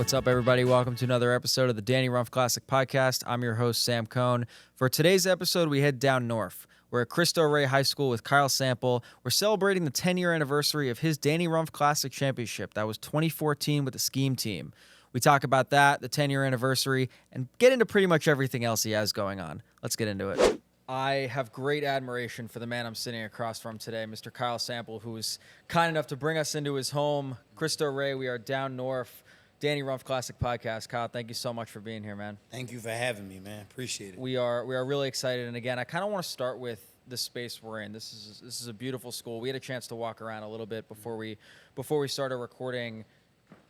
What's up, everybody? Welcome to another episode of the Rumph Classic podcast. I'm your host, Sam Cohn. For today's episode, we head down Norf. We're at Cristo Rey High School with Kyle Sample. We're celebrating the 10-year anniversary of his Rumph Classic championship. That was 2014 with the Skeem team. We talk about that, the 10-year anniversary, and get into pretty much everything else he has going on. Let's get into it. I have great admiration for the man I'm sitting across from today, Mr. Kyle Sample, who was kind enough to bring us into his home, Cristo Rey. We are down Norf. Rumph Classic podcast. Kyle, thank you so much for being here, man. Thank you for having me, man. Appreciate it. We are really excited, and again, I kind of want to start with the space we're in. This is a beautiful school. We had a chance to walk around a little bit before we started recording.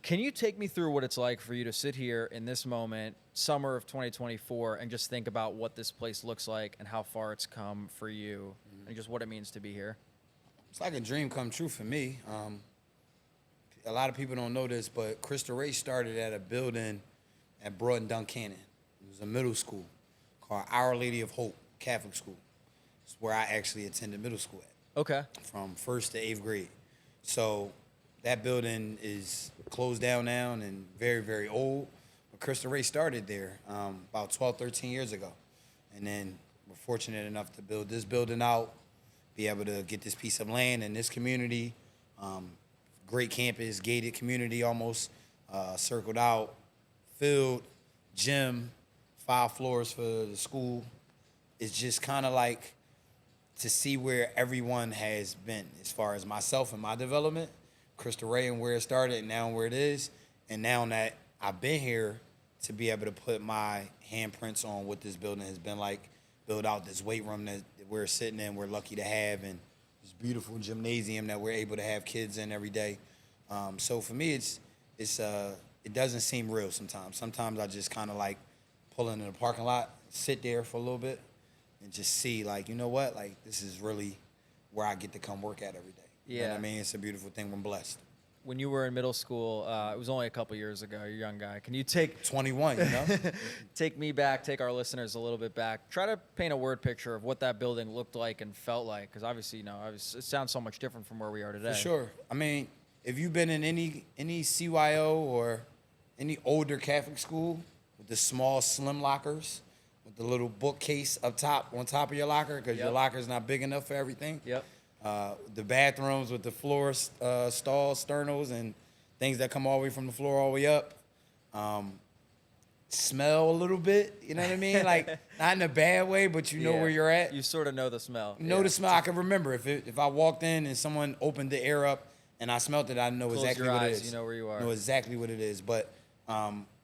Can you take me through what it's like for you to sit here in this moment, summer of 2024, and just think about what this place looks like and how far it's come for you, and just what it means to be here? It's like a dream come true for me. A lot of people don't know this, but Cristo Rey started at a building at Broad and Duncannon. It was a middle school called Our Lady of Hope Catholic School. It's where I actually attended middle school at. Okay. From 1st to 8th grade. So that building is closed down now and very, very old. But Cristo Rey started there about 12, 13 years ago. And then we're fortunate enough to build this building out, be able to get this piece of land in this community. Great campus, gated community almost, circled out, field, gym, 5 floors for the school. It's just kind of like to see where everyone has been as far as myself and my development, Cristo Rey and where it started and now where it is. And now that I've been here to be able to put my handprints on what this building has been like, build out this weight room that we're sitting in, we're lucky to have, and this beautiful gymnasium that we're able to have kids in every day. So for me, it doesn't seem real sometimes. Sometimes I just kind of like pull into the parking lot, sit there for a little bit, and just see, like, you know what? Like, this is really where I get to come work at every day. You know what I mean? It's a beautiful thing. I'm blessed. When you were in middle school, it was only a couple years ago. You're a young guy. Can you take 21? You know, take me back, take our listeners a little bit back. Try to paint a word picture of what that building looked like and felt like, because obviously, it sounds so much different from where we are today. For sure. I mean, if you've been in any CYO or any older Catholic school with the small, slim lockers with the little bookcase on top of your locker, because your locker's not big enough for everything. Yep. The bathrooms with the floor stalls, sternals, and things that come all the way from the floor all the way up. Smell a little bit, you know what I mean? Like, not in a bad way, but you know where you're at. You sort of know the smell. You know the smell. I can remember if I walked in and someone opened the air up and I smelled it, I know exactly what it is. You know where you are. I know exactly what it is. But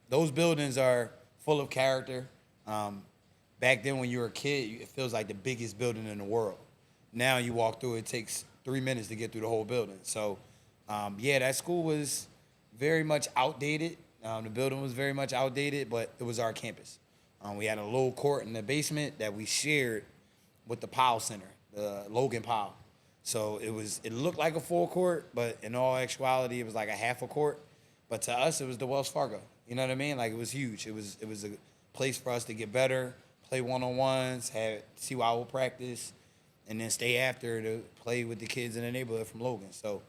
those buildings are full of character. Back then when you were a kid, it feels like the biggest building in the world. Now you walk through, it takes 3 minutes to get through the whole building. So, that school was very much outdated. The building was very much outdated, but it was our campus. We had a little court in the basement that we shared with the Powell Center, the Logan Powell. So it looked like a full court, but in all actuality, it was like a half a court. But to us, it was the Wells Fargo. You know what I mean? Like, it was huge. It was a place for us to get better, play one-on-ones, have CYO practice, and then stay after to play with the kids in the neighborhood from Logan. So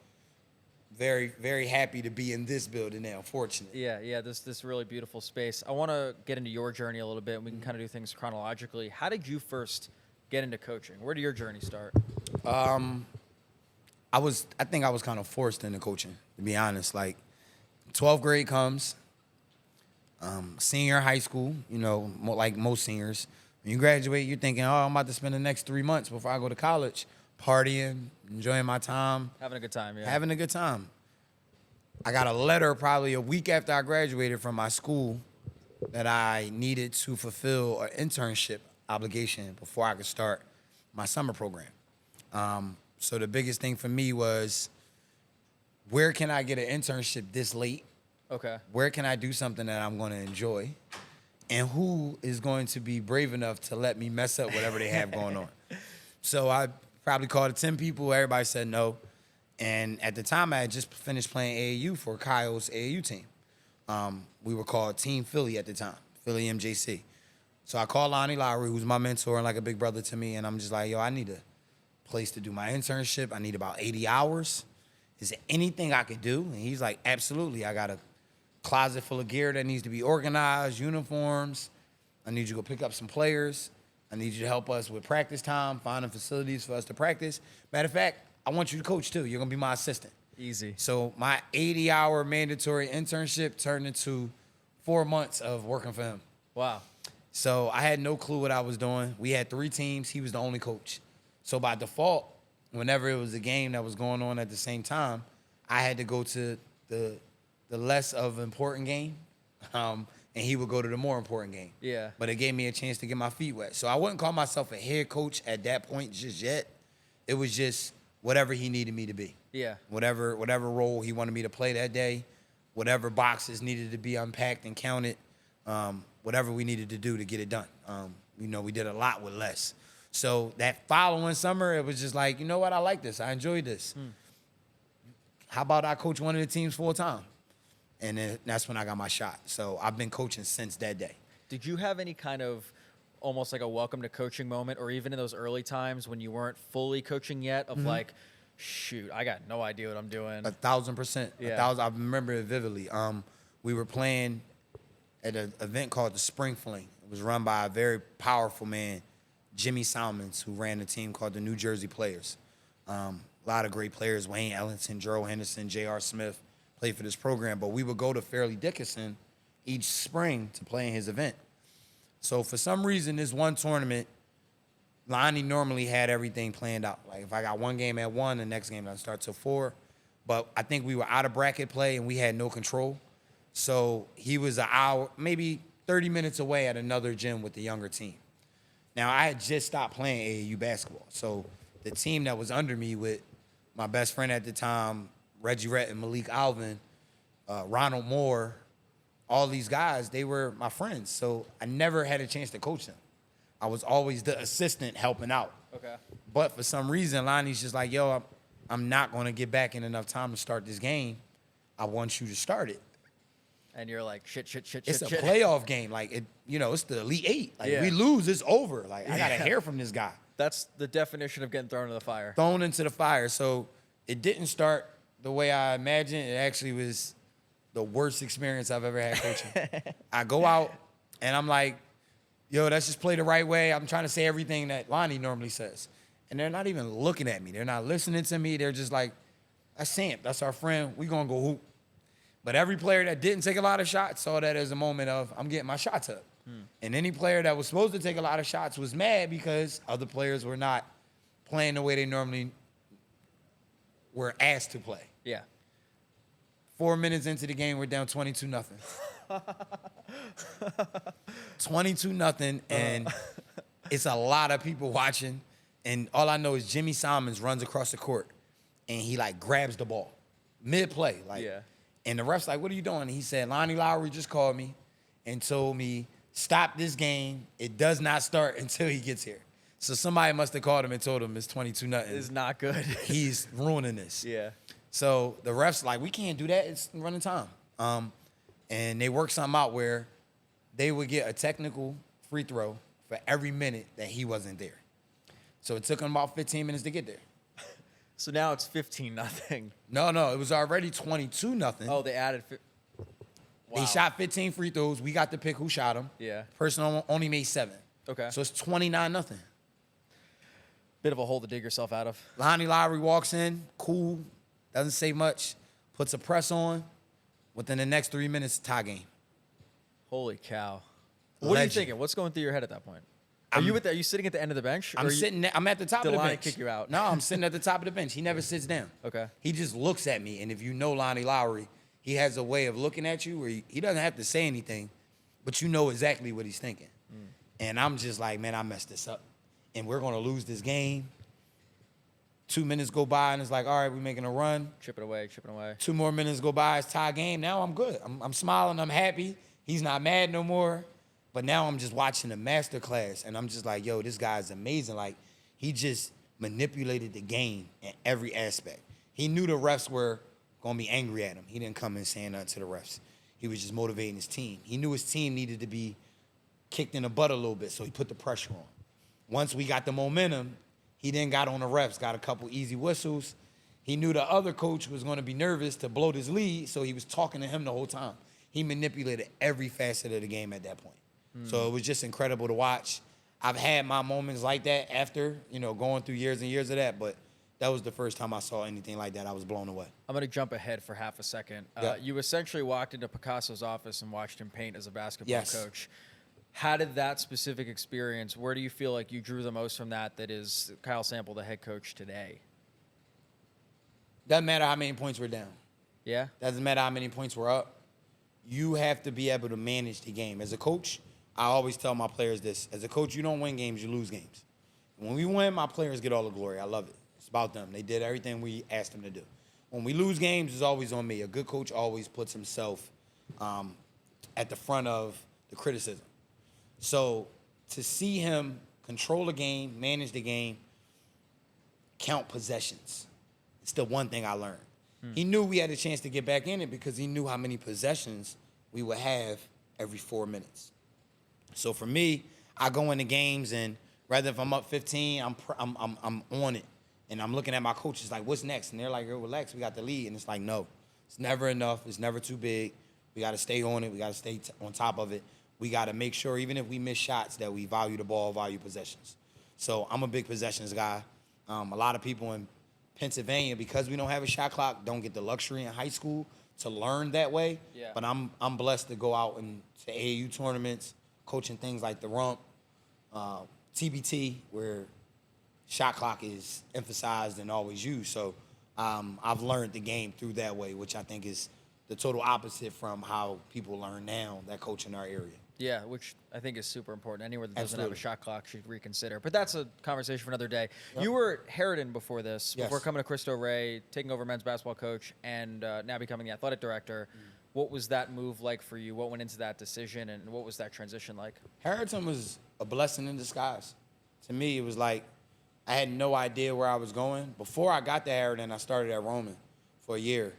very, very happy to be in this building now, fortunately. Yeah, this really beautiful space. I want to get into your journey a little bit, and we can kind of do things chronologically. How did you first get into coaching? Where did your journey start? I think I was kind of forced into coaching, to be honest. Like, 12th grade comes, senior high school, like most seniors. When you graduate, you're thinking, I'm about to spend the next 3 months before I go to college partying, enjoying my time. Having a good time, yeah. Having a good time. I got a letter probably a week after I graduated from my school that I needed to fulfill an internship obligation before I could start my summer program. So the biggest thing for me was, where can I get an internship this late? Okay. Where can I do something that I'm going to enjoy? And who is going to be brave enough to let me mess up whatever they have going on? So I probably called 10 people. Everybody said no. And at the time, I had just finished playing AAU for Kyle's AAU team. We were called Team Philly at the time, Philly MJC. So I called Lonnie Lowry, who's my mentor and like a big brother to me, and I'm just like, I need a place to do my internship. I need about 80 hours. Is there anything I could do? And he's like, absolutely. I got a closet full of gear that needs to be organized, uniforms. I need you to go pick up some players. I need you to help us with practice time, finding facilities for us to practice. Matter of fact, I want you to coach too. You're going to be my assistant. Easy. So my 80-hour mandatory internship turned into 4 months of working for him. Wow. So I had no clue what I was doing. We had 3 teams. He was the only coach. So by default, whenever it was a game that was going on at the same time, I had to go to the less of important game, and he would go to the more important game. Yeah. But it gave me a chance to get my feet wet. So I wouldn't call myself a head coach at that point just yet. It was just whatever he needed me to be. Yeah. Whatever role he wanted me to play that day, whatever boxes needed to be unpacked and counted, whatever we needed to do to get it done. We did a lot with less. So that following summer, it was just like, you know what? I like this. I enjoyed this. How about I coach one of the teams full time? And then that's when I got my shot. So I've been coaching since that day. Did you have any kind of almost like a welcome to coaching moment, or even in those early times when you weren't fully coaching yet, of like, shoot, I got no idea what I'm doing? 1,000%. Yeah. I remember it vividly. We were playing at an event called the Spring Fling. It was run by a very powerful man, Jimmy Salmons, who ran a team called the New Jersey Players. A lot of great players, Wayne Ellington, Drew Henderson, J.R. Smith, played for this program. But we would go to Fairleigh Dickinson each spring to play in his event. So for some reason, this one tournament, Lonnie normally had everything planned out. Like if I got one game at 1, the next game doesn't start till 4. But I think we were out of bracket play and we had no control. So he was an hour, maybe 30 minutes away at another gym with the younger team. Now, I had just stopped playing AAU basketball. So the team that was under me with my best friend at the time, Reggie Rett and Malik Alvin, Ronald Moore, all these guys, they were my friends. So I never had a chance to coach them. I was always the assistant helping out. Okay. But for some reason, Lonnie's just like, yo, I'm not going to get back in enough time to start this game. I want you to start it. And you're like, shit. It's a playoff game. Like, it's the Elite 8. Like, if we lose, it's over. Like, I got to hear from this guy. That's the definition of getting thrown into the fire. Thrown into the fire. So it didn't start the way I imagined. It actually was the worst experience I've ever had coaching. I go out, and I'm like, yo, let's just play the right way. I'm trying to say everything that Lonnie normally says. And they're not even looking at me. They're not listening to me. They're just like, that's Sam. That's our friend. We going to go hoop. But every player that didn't take a lot of shots saw that as a moment of, I'm getting my shots up. And any player that was supposed to take a lot of shots was mad because other players were not playing the way they normally were asked to play. Yeah. 4 minutes into the game, we're down 22-0. 22-0, and it's a lot of people watching. And all I know is Jimmy Simons runs across the court, and he, grabs the ball mid-play. And the ref's like, what are you doing? And he said, Lonnie Lowry just called me and told me, stop this game. It does not start until he gets here. So somebody must have called him and told him it's 22-0. It's not good. He's ruining this. Yeah. So the ref's like, we can't do that. It's running time. And they worked something out where they would get a technical free throw for every minute that he wasn't there. So it took him about 15 minutes to get there. So now it's 15-0. No, it was already 22-0. Oh, they added. Wow. They shot 15 free throws. We got to pick who shot them. Yeah. Person only made 7. Okay. So it's 29-0. Bit of a hole to dig yourself out of. Lonnie Lowry walks in, cool, doesn't say much, puts a press on. Within the next 3 minutes, tie game. Holy cow. What are you thinking? What's going through your head at that point? Are you sitting at the end of the bench? I'm at the top of the bench. Kick you out? No, I'm sitting at the top of the bench. He never sits down. Okay. He just looks at me, and if you know Lonnie Lowry, he has a way of looking at you where he doesn't have to say anything, but you know exactly what he's thinking. And I'm just like, man, I messed this up, and we're going to lose this game. 2 minutes go by, and it's like, all right, we're making a run. Chipping away. 2 more minutes go by, it's tie game. Now I'm good. I'm smiling. I'm happy. He's not mad no more. But now I'm just watching a master class, and I'm just like, yo, this guy's amazing. Like, he just manipulated the game in every aspect. He knew the refs were going to be angry at him. He didn't come in saying nothing to the refs. He was just motivating his team. He knew his team needed to be kicked in the butt a little bit, so he put the pressure on. Once we got the momentum, he then got on the refs, got a couple easy whistles. He knew the other coach was going to be nervous to blow this lead, so he was talking to him the whole time. he manipulated every facet of the game at that point. So it was just incredible to watch. I've had my moments like that after, going through years and years of that, but that was the first time I saw anything like that. I was blown away. I'm going to jump ahead for half a second. Yeah. You essentially walked into Picasso's office and watched him paint as a basketball Yes. coach. How did that specific experience, where do you feel like you drew the most from that is Kyle Sample, the head coach today? Doesn't matter how many points we're down. Yeah? Doesn't matter how many points we're up. You have to be able to manage the game. As a coach, I always tell my players this. As a coach, you don't win games, you lose games. When we win, my players get all the glory. I love it. It's about them. They did everything we asked them to do. When we lose games, it's always on me. A good coach always puts himself at the front of the criticism. So to see him control the game, manage the game, count possessions, it's the one thing I learned. He knew we had a chance to get back in it because he knew how many possessions we would have every 4 minutes. So for me, I go into games and rather if I'm up 15, I'm on it. And I'm looking at my coaches like, what's next? And they're like, yo, relax, we got the lead. And it's like, no, it's never enough. It's never too big. We got to stay on it. We got to stay on top of it. We got to make sure, even if we miss shots, that we value the ball, value possessions. So I'm a big possessions guy. A lot of people in Pennsylvania, because we don't have a shot clock, don't get the luxury in high school to learn that way. Yeah. But I'm blessed to go out and to AAU tournaments, coaching things like the Rumph, TBT, where shot clock is emphasized and always used. So I've learned the game through that way, which I think is the total opposite from how people learn now that coach in our area. Yeah, which I think is super important. Anywhere that doesn't Absolutely. have a shot clock should reconsider. But that's a conversation for another day. Yep. You were at Harridan before this, Yes. before coming to Cristo Rey, taking over men's basketball coach, and now becoming the athletic director. What was that move like for you? What went into that decision, and what was that transition like? Harridan was a blessing in disguise. To me, it was like I had no idea where I was going. Before I got to Harridan, I started at Roman for a year.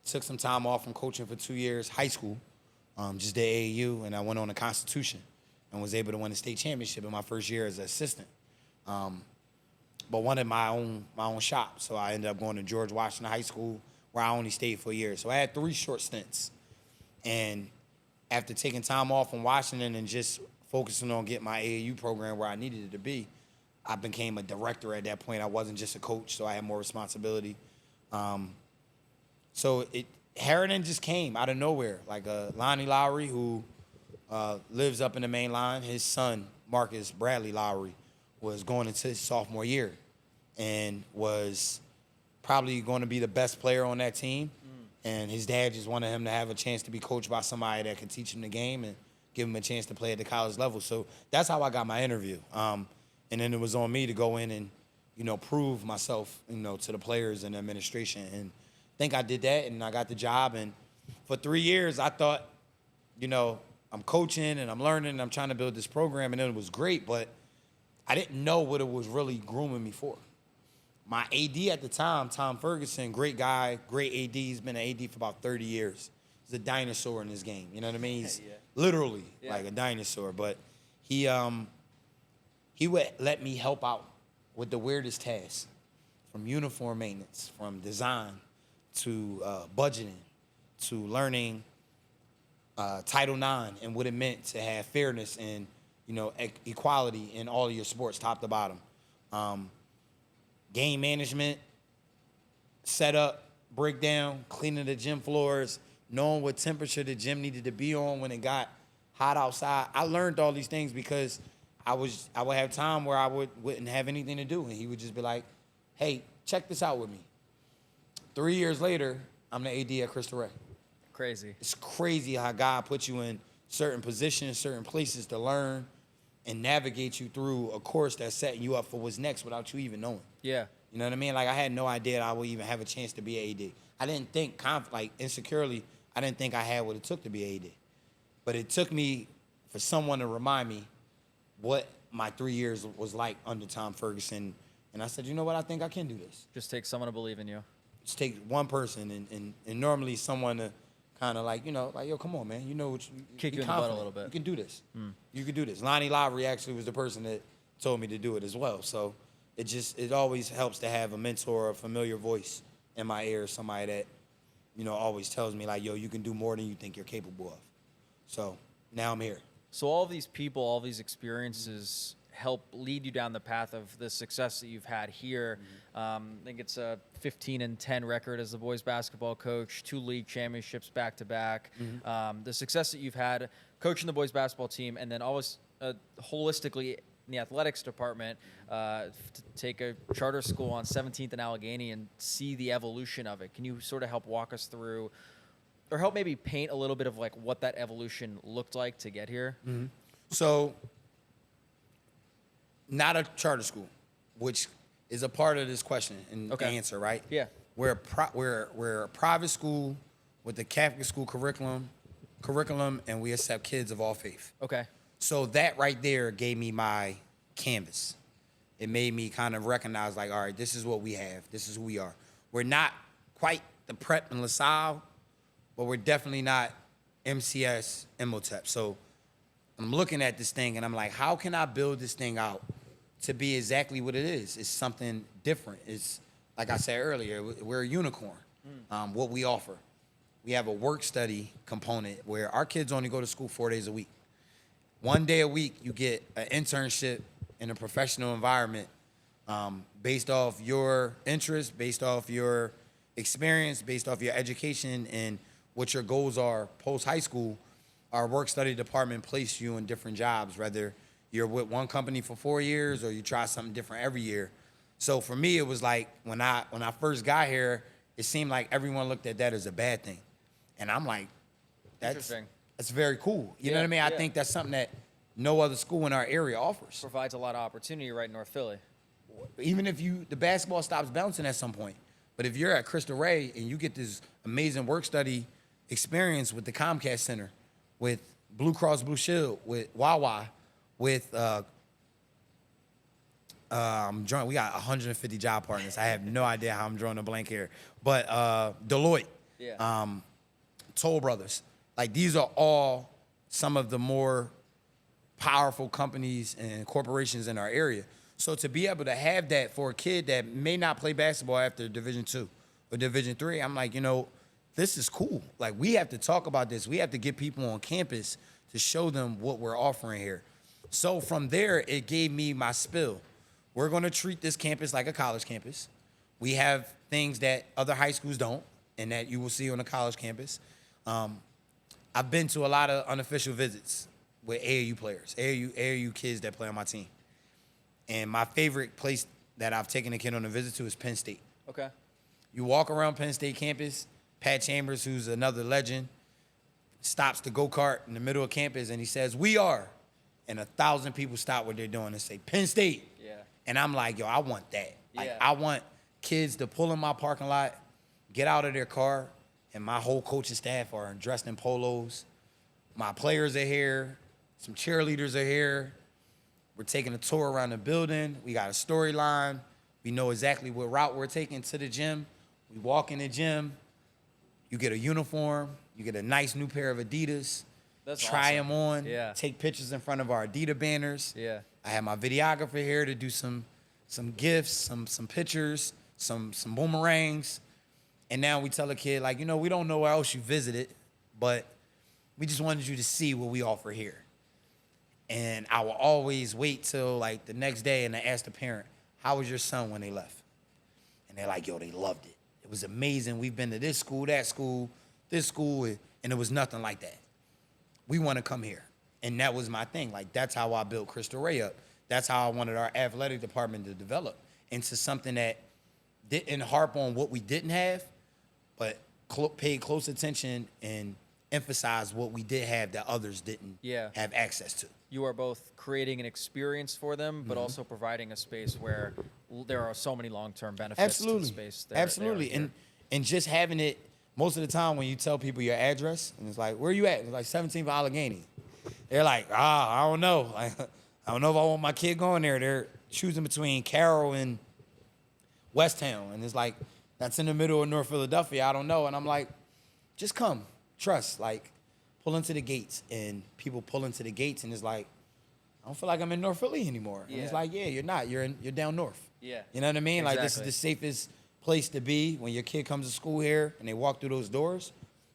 Took some time off from coaching for 2 years, high school. Just did AAU, and I went on the Constitution and was able to win the state championship in my first year as an assistant. But wanted my own shop, so I ended up going to George Washington High School, where I only stayed for a year. So I had 3 short stints. And after taking time off from Washington and just focusing on getting my AAU program where I needed it to be, I became a director at that point. I wasn't just a coach, so I had more responsibility. Harridan just came out of nowhere. Like Lonnie Lowry, who lives up in the main line, his son, Marcus Bradley Lowry, was going into his sophomore year and was probably going to be the best player on that team. And his dad just wanted him to have a chance to be coached by somebody that could teach him the game and give him a chance to play at the college level. So that's how I got my interview. And then it was on me to go in and, prove myself, to the players and the administration. And I think I did that, and I got the job. And for 3 years, I thought, I'm coaching and I'm learning and I'm trying to build this program, and it was great, but I didn't know what it was really grooming me for. My AD at the time, Tom Ferguson, great guy, great AD. He's been an AD for about 30 years. He's a dinosaur in this game. You know what I mean? He's literally like a dinosaur. But he would let me help out with the weirdest tasks, from uniform maintenance, from design, to budgeting, to learning Title IX and what it meant to have fairness and equality in all of your sports, top to bottom. Game management, setup, breakdown, cleaning the gym floors, knowing what temperature the gym needed to be on when it got hot outside. I learned all these things because I would have time where I wouldn't have anything to do, and he would just be like, "Hey, check this out with me." 3 years later, I'm the AD at Cristo Rey. Crazy. It's crazy how God puts you in certain positions, certain places to learn and navigate you through a course that's setting you up for what's next without you even knowing. Yeah. You know what I mean? Like, I had no idea that I would even have a chance to be AD. I didn't think, insecurely, I didn't think I had what it took to be AD. But it took me for someone to remind me what my 3 years was like under Tom Ferguson. And I said, you know what? I think I can do this. Just take someone to believe in you. Just take one person and normally someone to kind of like, yo, come on, man. You know what kick you in the butt a little bit. You can do this. You can do this. Lonnie Lowry actually was the person that told me to do it as well. So it always helps to have a mentor, a familiar voice in my ear, somebody that, always tells me like, yo, you can do more than you think you're capable of. So now I'm here. So all of these people, all these experiences help lead you down the path of the success that you've had here. I think it's a 15-10 record as the boys basketball coach, 2 league championships back to back. The success that you've had coaching the boys basketball team, and then always holistically in the athletics department, to take a charter school on 17th and Allegheny and see the evolution of it. Can you sort of help walk us through, or help maybe paint a little bit of like what that evolution looked like to get here? So, not a charter school, which is a part of this question and the answer, right? Yeah. We're a private school with the Catholic school curriculum, and we accept kids of all faith. Okay. So that right there gave me my canvas. It made me kind of recognize, like, all right, this is what we have. This is who we are. We're not quite the Prep and LaSalle, but we're definitely not MCS, Imhotep. So I'm looking at this thing, and I'm like, how can I build this thing out to be exactly what it is? It's something different. It's, like I said earlier, we're a unicorn, what we offer. We have a work study component where our kids only go to school 4 days a week. 1 day a week, you get an internship in a professional environment based off your interests, based off your experience, based off your education, and what your goals are post-high school. Our work study department places you in different jobs, whether you're with one company for 4 years or you try something different every year. So for me, it was like when I first got here, it seemed like everyone looked at that as a bad thing. And I'm like, that's very cool. You know what I mean? I think that's something that no other school in our area offers. Provides a lot of opportunity right in North Philly. Even if the basketball stops bouncing at some point. But if you're at Cristo Rey and you get this amazing work study experience with the Comcast Center, with Blue Cross Blue Shield, with Wawa, with we got 150 job partners. I have no idea how I'm drawing a blank here. But Deloitte, Toll Brothers. Like, these are all some of the more powerful companies and corporations in our area. So to be able to have that for a kid that may not play basketball after Division II or Division III, I'm like, this is cool. Like, we have to talk about this. We have to get people on campus to show them what we're offering here. So from there, it gave me my spill. We're going to treat this campus like a college campus. We have things that other high schools don't and that you will see on a college campus. I've been to a lot of unofficial visits with AAU players, AAU kids that play on my team. And my favorite place that I've taken a kid on a visit to is Penn State. Okay. You walk around Penn State campus, Pat Chambers, who's another legend, stops the go-kart in the middle of campus, and he says, "We are." And 1,000 people stop what they're doing and say, "Penn State." Yeah. And I'm like, yo, I want that. Like, I want kids to pull in my parking lot, get out of their car, and my whole coaching staff are dressed in polos. My players are here. Some cheerleaders are here. We're taking a tour around the building. We got a storyline. We know exactly what route we're taking to the gym. We walk in the gym. You get a uniform. You get a nice new pair of Adidas. That's try awesome. them on. Yeah. Take pictures in front of our Adidas banners. Yeah. I have my videographer here to do some gifts, some pictures, some boomerangs. And now we tell a kid, like, we don't know where else you visited, but we just wanted you to see what we offer here. And I will always wait till, like, the next day and I ask the parent, how was your son when they left? And they're like, yo, they loved it. It was amazing. We've been to this school, that school, this school, and it was nothing like that. We want to come here. And that was my thing. Like, that's how I built Cristo Rey up. That's how I wanted our athletic department to develop into something that didn't harp on what we didn't have, but paid close attention and emphasized what we did have that others didn't have access to. You are both creating an experience for them, but also providing a space where there are so many long-term benefits to the space. Absolutely. And just having it, most of the time when you tell people your address, and it's like, where are you at? It's like 17th Allegheny. They're like, I don't know. I don't know if I want my kid going there. They're choosing between Carroll and West Town. And it's like, that's in the middle of North Philadelphia. I don't know. And I'm like, just come. Trust. Like, pull into the gates. And people pull into the gates, and it's like, I don't feel like I'm in North Philly anymore. And it's like, yeah, you're not. You're down north. Yeah. You know what I mean? Exactly. Like, this is the safest place to be when your kid comes to school here and they walk through those doors.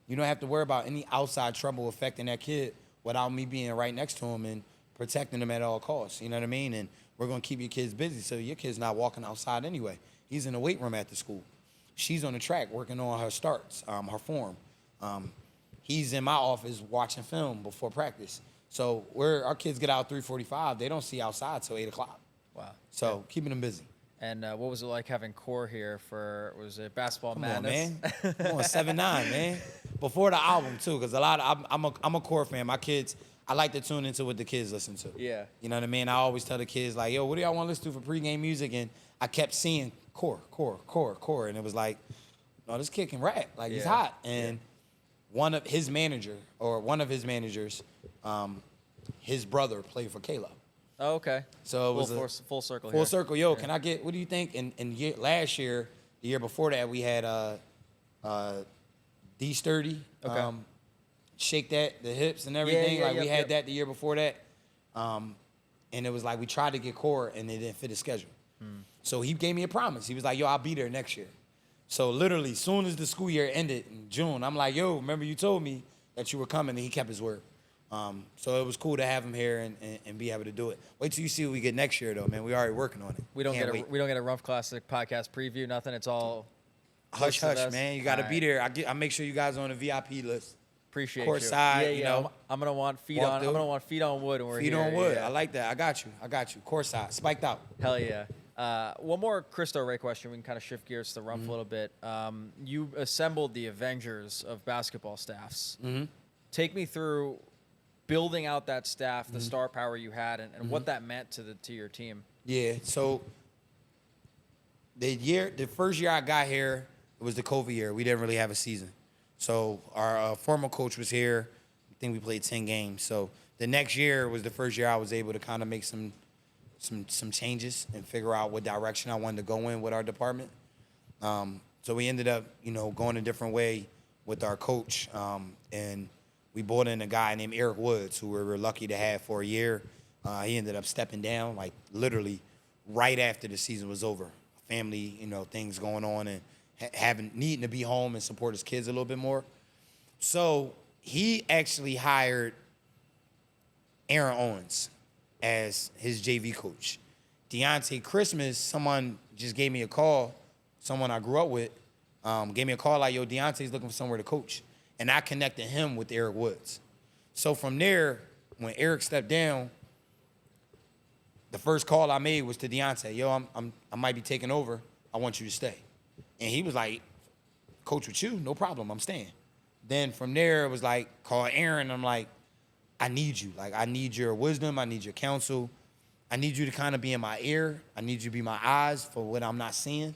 You don't have to worry about any outside trouble affecting that kid without me being right next to him and protecting them at all costs. You know what I mean? And we're going to keep your kids busy so your kid's not walking outside anyway. He's in the weight room at the school. She's on the track working on her starts, her form. He's in my office watching film before practice. So our kids get out 3:45. They don't see outside till 8 o'clock. Wow. So keeping them busy. And what was it like having Core here for, was it Basketball Come on, Madness? man. I'm on 7-9, man. Before the album, too, because I'm a Core fan. My kids, I like to tune into what the kids listen to. Yeah. You know what I mean? I always tell the kids, like, yo, what do y'all want to listen to for pregame music? And I kept seeing Core. And it was like, no, this kid can rap. Like, he's hot. And one of his managers, his brother played for Caleb. Oh, okay. So it was full circle full here. circle. Yo, can I get, what do you think? And last year, the year before that, we had D Sturdy. Okay. Shake That, the hips and everything. We had yep. that the year before that. And it was like we tried to get Core and it didn't fit his schedule. So he gave me a promise. He was like, yo, I'll be there next year. So literally, as soon as the school year ended in June, I'm like, yo, remember you told me that you were coming, and he kept his word. So it was cool to have him here and be able to do it. Wait till you see what we get next year, though, man. We already working on it. We don't get a Rumph Classic podcast preview, nothing. It's all hush, man. You got to be there. I make sure you guys are on the VIP list. Appreciate Court you. side, you know. I'm gonna want feet on. I'm gonna want feet on wood when we're feet here. on wood. Yeah. I like that. I got you. Court side, spiked out. Hell yeah. One more Cristo Rey question. We can kind of shift gears to the Rumph a little bit. You assembled the Avengers of basketball staffs. Take me through building out that staff, the star power you had, and what that meant to your team. Yeah. So the first year I got here, it was the COVID year. We didn't really have a season. So our former coach was here. I think we played 10 games. So the next year was the first year I was able to kind of make some changes and figure out what direction I wanted to go in with our department. So we ended up, going a different way with our coach. And we brought in a guy named Eric Woods, who we were lucky to have for a year. He ended up stepping down, like literally right after the season was over. Family, things going on and needing to be home and support his kids a little bit more. So he actually hired Aaron Owens as his JV coach. Deontay Christmas, someone just gave me a call, someone I grew up with, gave me a call like, yo, Deontay's looking for somewhere to coach. And I connected him with Eric Woods. So from there, when Eric stepped down, the first call I made was to Deontay, yo, I might be taking over. I want you to stay. And he was like, coach with you, no problem, I'm staying. Then from there, it was like, call Aaron. I'm like, I need you. Like, I need your wisdom. I need your counsel. I need you to kind of be in my ear. I need you to be my eyes for what I'm not seeing,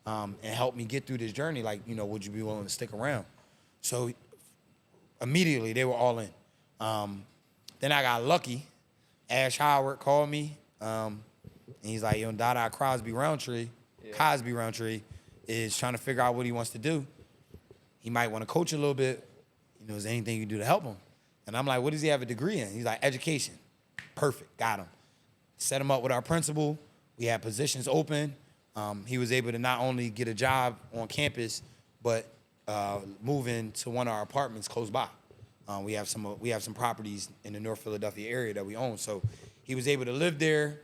and help me get through this journey. Like, would you be willing to stick around? So immediately, they were all in. Then I got lucky. Ash Howard called me, and he's like, yo, Dada Cosby Roundtree is trying to figure out what he wants to do. He might want to coach a little bit. Is there anything you can do to help him? And I'm like, what does he have a degree in? He's like, education. Perfect, got him. Set him up with our principal. We had positions open. He was able to not only get a job on campus, but move into one of our apartments close by. We have some properties in the North Philadelphia area that we own. So he was able to live there.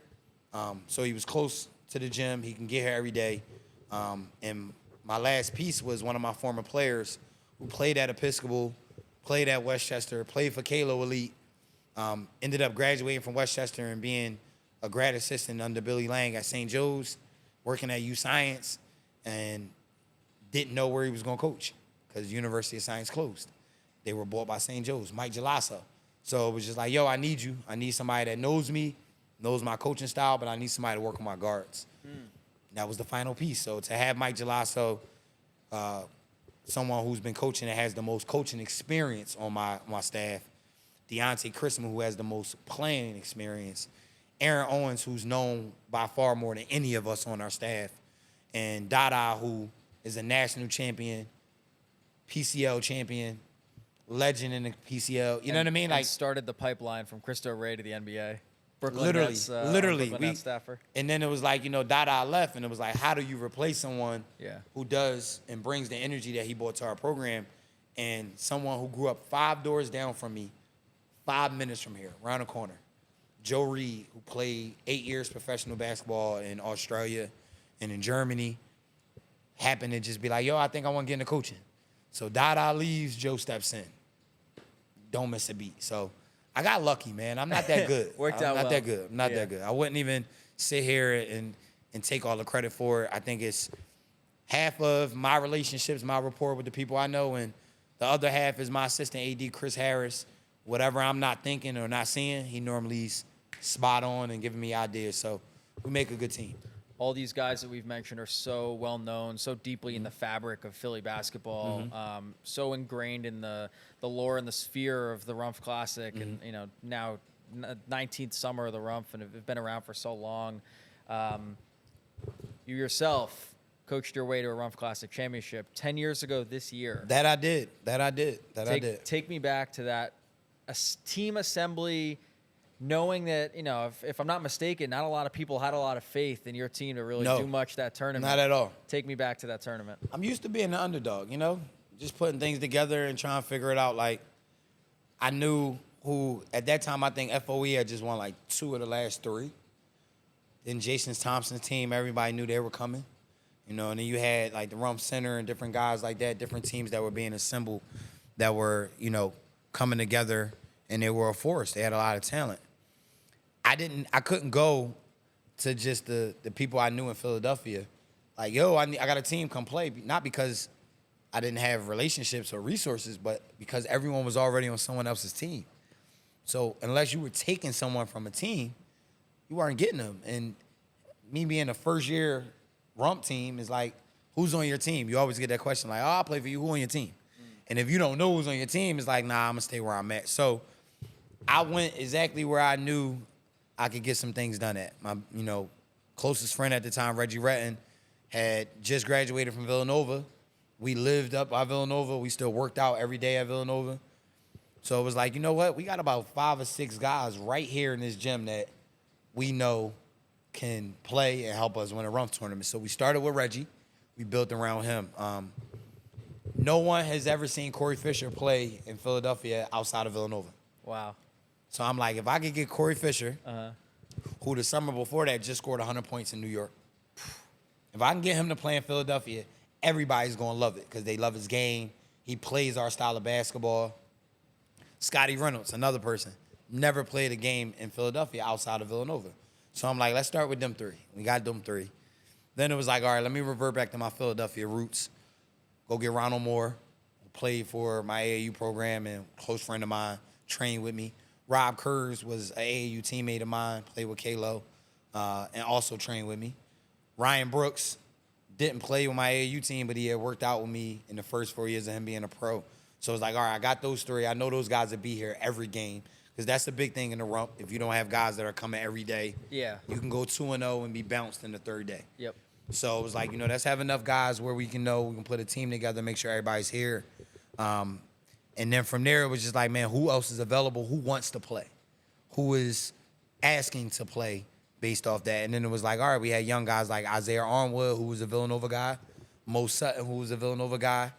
So he was close to the gym. He can get here every day. And my last piece was one of my former players who played at Episcopal, played at Westchester, played for Kalo Elite, ended up graduating from Westchester and being a grad assistant under Billy Lang at St. Joe's, working at U Science, and didn't know where he was going to coach because University of Science closed. They were bought by St. Joe's, Mike Gelasso. So it was just like, yo, I need you. I need somebody that knows me, knows my coaching style, but I need somebody to work with my guards. That was the final piece. So to have Mike Gelasso, someone who's been coaching that has the most coaching experience on my staff, Deontay Christmas, who has the most playing experience, Aaron Owens, who's known by far more than any of us on our staff, and Dada, who is a national champion, PCL champion, legend in the PCL. You know what I mean? Like started the pipeline from Cristo Rey to the NBA. Brooklyn literally, Nets, literally. Brooklyn Nets staffer. And then it was like, Dada left, and it was like, how do you replace someone who does and brings the energy that he brought to our program, and someone who grew up 5 doors down from me, 5 minutes from here, around the corner. Joe Reed, who played 8 years professional basketball in Australia and in Germany, happened to just be like, I think I want to get into coaching. So Dada leaves, Joe steps in. Don't miss a beat. So I got lucky, man. I'm not that good. Worked I'm out not well. that good. I'm not that good. I wouldn't even sit here and take all the credit for it. I think it's half of my relationships, my rapport with the people I know, and the other half is my assistant AD, Chris Harris. Whatever I'm not thinking or not seeing, he normally's spot on and giving me ideas. So we make a good team. All these guys that we've mentioned are so well known, so deeply in the fabric of Philly basketball, so ingrained in the lore and the sphere of the Rumph Classic, and now 19th summer of the Rumph, and have been around for so long. You yourself coached your way to a Rumph Classic championship 10 years ago this year. That I did. Take me back to that team assembly. Knowing that, if I'm not mistaken, not a lot of people had a lot of faith in your team to really do much that tournament. Not at all. Take me back to that tournament. I'm used to being the underdog, just putting things together and trying to figure it out. Like, I knew who, at that time, I think FOE had just won like 2 of the last 3. Then Jason Thompson's team, everybody knew they were coming. And then you had like the Rumph Center and different guys like that, different teams that were being assembled that were, coming together, and they were a force. They had a lot of talent. I couldn't go to just the people I knew in Philadelphia. Like, I got a team, come play. Not because I didn't have relationships or resources, but because everyone was already on someone else's team. So unless you were taking someone from a team, you weren't getting them. And me being a first-year Rumph team is like, who's on your team? You always get that question like, I'll play for you. Who on your team? And if you don't know who's on your team, it's like, nah, I'm going to stay where I'm at. So I went exactly where I knew I could get some things done at. My, closest friend at the time, Reggie Retton, had just graduated from Villanova. We lived up by Villanova. We still worked out every day at Villanova. So it was like, you know what? We got about 5 or 6 guys right here in this gym that we know can play and help us win a Rumph tournament. So we started with Reggie. We built around him. No one has ever seen Corey Fisher play in Philadelphia outside of Villanova. Wow. So I'm like, if I could get Corey Fisher, who the summer before that just scored 100 points in New York, if I can get him to play in Philadelphia, everybody's going to love it because they love his game. He plays our style of basketball. Scotty Reynolds, another person, never played a game in Philadelphia outside of Villanova. So I'm like, let's start with them 3. We got them 3. Then it was like, all right, let me revert back to my Philadelphia roots. Go get Ronald Moore, who played for my AAU program and close friend of mine, trained with me. Rob Kurz was an AAU teammate of mine, played with Kalo, and also trained with me. Ryan Brooks didn't play with my AAU team, but he had worked out with me in the first 4 years of him being a pro. So it's like, all right, I got those 3. I know those guys will be here every game because that's the big thing in the Rumph. If you don't have guys that are coming every day, you can go 2-0 and be bounced in the 3rd day. Yep. So it was like, let's have enough guys where we can put a team together, make sure everybody's here. And then from there, it was just like, man, who else is available? Who wants to play? Who is asking to play based off that? And then it was like, all right, we had young guys like Isaiah Arnwood, who was a Villanova guy, Mo Sutton, who was a Villanova guy,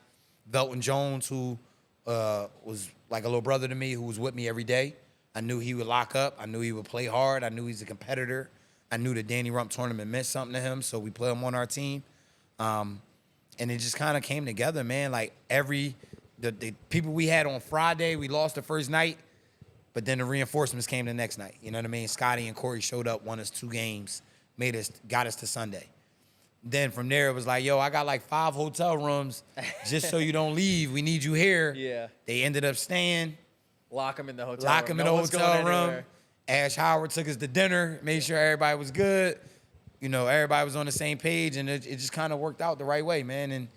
Velton Jones, who was like a little brother to me, who was with me every day. I knew he would lock up. I knew he would play hard. I knew he's a competitor. I knew the Danny Rumph tournament meant something to him, so we put him on our team. And it just kind of came together, man. Like the people we had on Friday, we lost the first night, but then the reinforcements came the next night. You know what I mean? Scotty and Corey showed up, won us 2 games, got us to Sunday. Then from there, it was like, I got like 5 hotel rooms just so you don't leave. We need you here. Yeah. They ended up staying. Lock them in the hotel room. Lock them in the hotel room. Ash Howard took us to dinner, made sure everybody was good. Everybody was on the same page, and it just kind of worked out the right way, man. And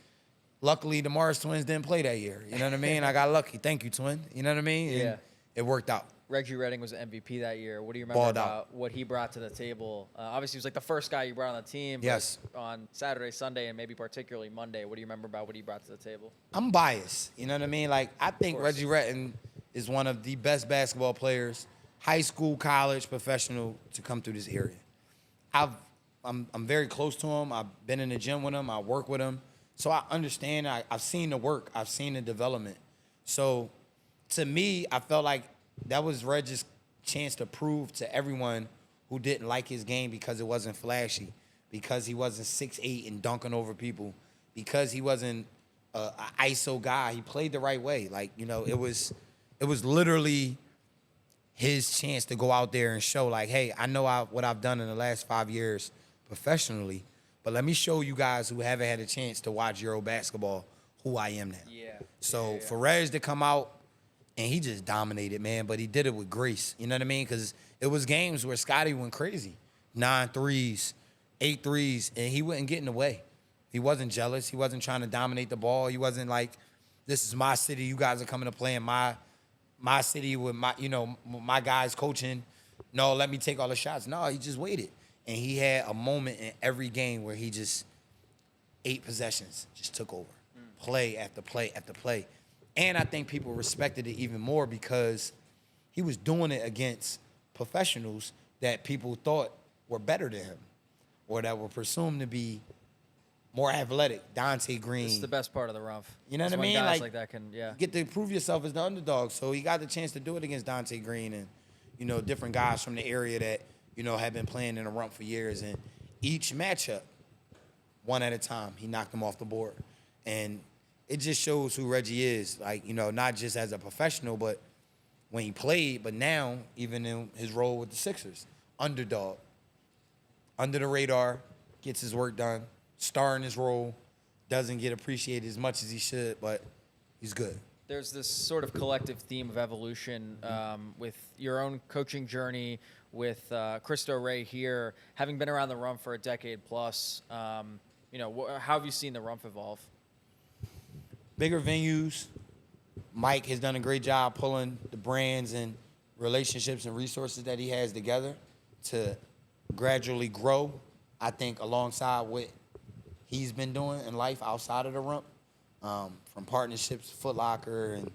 luckily, the Mars twins didn't play that year. You know what I mean? I got lucky. Thank you, twin. You know what I mean? Yeah. And it worked out. Reggie Redding was the MVP that year. What do you remember about what he brought to the table? Obviously, he was like the first guy you brought on the team. Yes. On Saturday, Sunday, and maybe particularly Monday. What do you remember about what he brought to the table? I'm biased. You know what I mean? Like, I think Reggie Redding is one of the best basketball players high school, college, professional to come through this area. I'm very close to him. I've been in the gym with him. I work with him. So I understand. I've seen the work. I've seen the development. So to me, I felt like that was Reg's chance to prove to everyone who didn't like his game because it wasn't flashy, because he wasn't 6'8" and dunking over people, because he wasn't an ISO guy. He played the right way. Like, you know, it was literally his chance to go out there and show, like, hey, I know what I've done in the last 5 years professionally, but let me show you guys who haven't had a chance to watch Euro basketball who I am now. Yeah. So for Reg to come out, and he just dominated, man, but he did it with grace. You know what I mean? Because it was games where Scotty went crazy. 9 threes, 8 threes, and he wasn't getting away. He wasn't jealous. He wasn't trying to dominate the ball. He wasn't like, this is my city. You guys are coming to play in my city with my guys coaching. No, let me take all the shots. No, he just waited. And he had a moment in every game where he just 8 possessions, just took over. Play after play after play. And I think people respected it even more because he was doing it against professionals that people thought were better than him or that were presumed to be more athletic. Dante Green. It's the best part of the Rumph. You know what I mean? Guys like that can, yeah. Get to prove yourself as the underdog. So he got the chance to do it against Dante Green and, you know, different guys from the area that, you know, have been playing in the Rumph for years. And each matchup, one at a time, he knocked them off the board. And it just shows who Reggie is. Like, you know, not just as a professional, but when he played, but now even in his role with the Sixers. Underdog. Under the radar, gets his work done. Star in his role, doesn't get appreciated as much as he should, but he's good. There's this sort of collective theme of evolution with your own coaching journey, with Cristo Rey here, having been around the Rumph for a decade plus. You know, how have you seen the Rumph evolve? Bigger venues. Mike has done a great job pulling the brands and relationships and resources that he has together to gradually grow, I think, alongside what he's been doing in life outside of the Rumph. From partnerships, Foot Locker, and,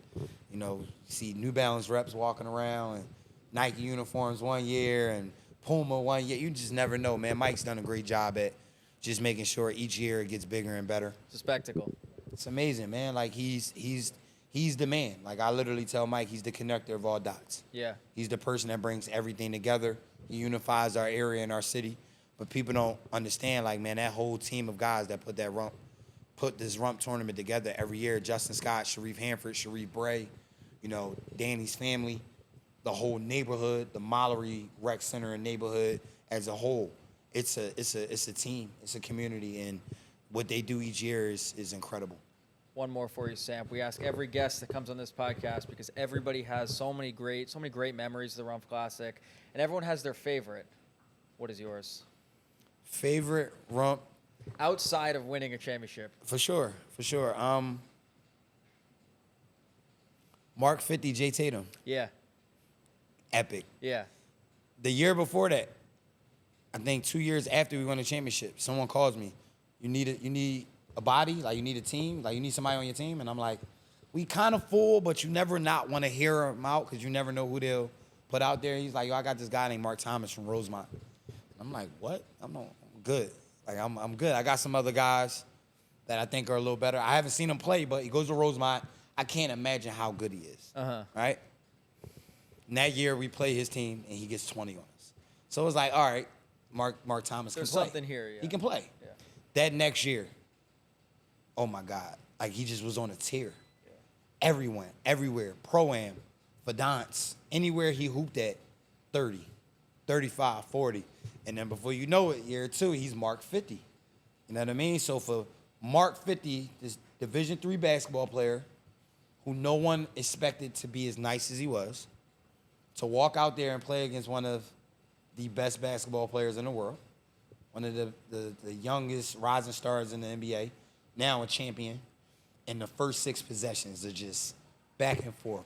you know, you see New Balance reps walking around, and Nike uniforms one year, and Puma one year. You just never know, man. Mike's done a great job at just making sure each year it gets bigger and better. It's a spectacle. It's amazing, man. Like, he's the man. Like, I literally tell Mike he's the connector of all dots. Yeah. He's the person that brings everything together. He unifies our area and our city. But people don't understand, like, man, that whole team of guys that put this Rumph tournament together every year. Justin Scott, Sharif Hanford, Sharif Bray, you know, Danny's family, the whole neighborhood, the Mallory Rec Center and neighborhood as a whole. It's a team. It's a community. And what they do each year is incredible. One more for you, Sam. We ask every guest that comes on this podcast because everybody has so many great memories of the Rumph Classic, and everyone has their favorite. What is yours? Favorite Rumph? Outside of winning a championship. For sure. Mark 50, Jay Tatum. Yeah. Epic. Yeah. The year before that, I think 2 years after we won the championship, someone calls me. You need a body, like you need a team, like you need somebody on your team. And I'm like, we kind of full, but you never not want to hear them out because you never know who they'll put out there. He's like, yo, I got this guy named Mark Thomas from Rosemont. I'm like, what? I'm good. Like, I'm good. I got some other guys that I think are a little better. I haven't seen him play, but he goes to Rosemont. I can't imagine how good he is. Right? And that year, we play his team, and he gets 20 on us. So it was like, all right, Mark Thomas can play. There's something here, yeah. He can play. Yeah. That next year, oh, my God. Like, he just was on a tear. Yeah. Everyone, everywhere, Pro-Am, Fadance, anywhere he hooped at, 30, 35, 40. And then before you know it, year 2, he's Mark 50. You know what I mean? So for Mark 50, this Division III basketball player who no one expected to be as nice as he was, to walk out there and play against one of the best basketball players in the world, one of the youngest rising stars in the NBA, now a champion, and the first 6 possessions are just back and forth.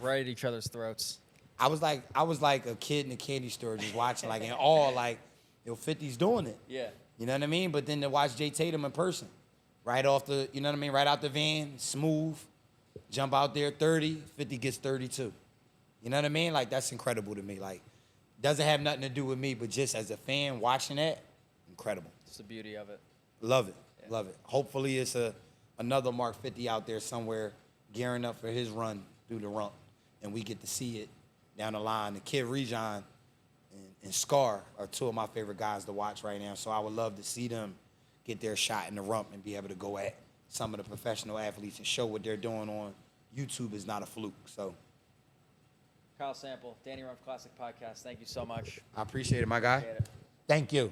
Right at each other's throats. I was like a kid in a candy store just watching, like in awe, like, yo, 50's doing it. Yeah. You know what I mean? But then to watch Jay Tatum in person, right off the, you know what I mean? Right out the van, smooth, jump out there, 30, 50 gets 32. You know what I mean? Like, that's incredible to me. Like, doesn't have nothing to do with me, but just as a fan watching that, incredible. It's the beauty of it. Love it. Yeah. Love it. Hopefully it's another Mark 50 out there somewhere gearing up for his run through the Rumph, and we get to see it down the line. The kid Rejon and Scar are two of my favorite guys to watch right now, so I would love to see them get their shot in the Rumph and be able to go at some of the professional athletes and show what they're doing on YouTube is not a fluke. So, Kyle Sample, Danny Rumph Classic Podcast, thank you so much. I appreciate it, my guy. Appreciate it. Thank you.